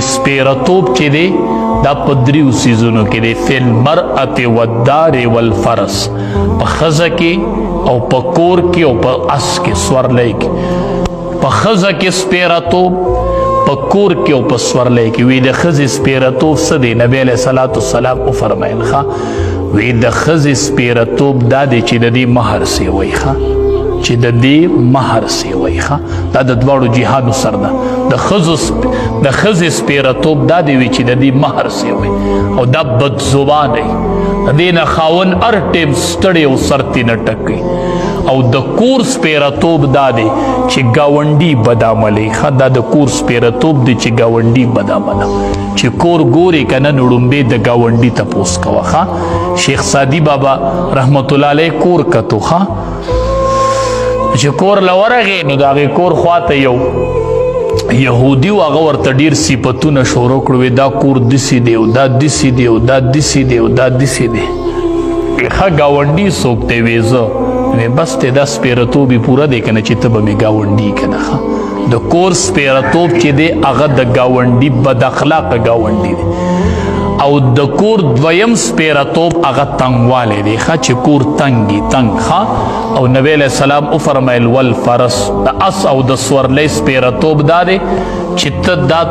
سپیرتوب چې دی دا په دریو څیزونو کې دی، فی المرأة والدار والفرس، په ښځه کې او په کور کې او په اس کې سورلی کې. په ښځه کې سپیرتوب، په کور کې او په سورلی کې. وی د ښځې سپیرتوب څه دی؟ نبی علیه صلات وسلام وفرمیل وی د ښځې سپیرتوب دا دی چې د دې مهر سیوی چې د دې مهر سیوی دا د دواړو جهادو سر ده. د ښځې سپیرتوب دا دی وی چې د دې مهر سیوی، او دا بد زبان دی، د دې نه خاوند هر ټیم ستړی او سر ترې نه ټکوي. او د کور سپیرتوب دا دی چې ګاونډي بد عملی. دا د کور سپیرتوب دی چې ګاونډي بد عمله، چې کور ګورې که نه نو ړومبې د ګاونډي تپوس کوه. شیخ سادي بابا رحمت الله علیه کور کتو چې کور له ورغې نو د هغې کور خواته یو یهودي و، هغه ورته ډېر صفتونه شروع کړو، دا کور داسې دی او دا داسې دی او دا داسې دی او دا داسې دی. ښه ګاونډي څوک دی؟ وی زه. بس دی دا سپیرتوب یې پوره دی که نه چې ته به مې ګاونډي که نه. د کور سپیرتوب چې دی هغه د ګاونډي بد اخلاقه ګاونډي دی. او د کور دویم سپیرتوب هغه تنګوالی دی، چې کور تنګي تنګ. او نبی علیه السلام وفرمیل والفرس، د اس او د سورلی سپیرتوب دا دی چې ته دا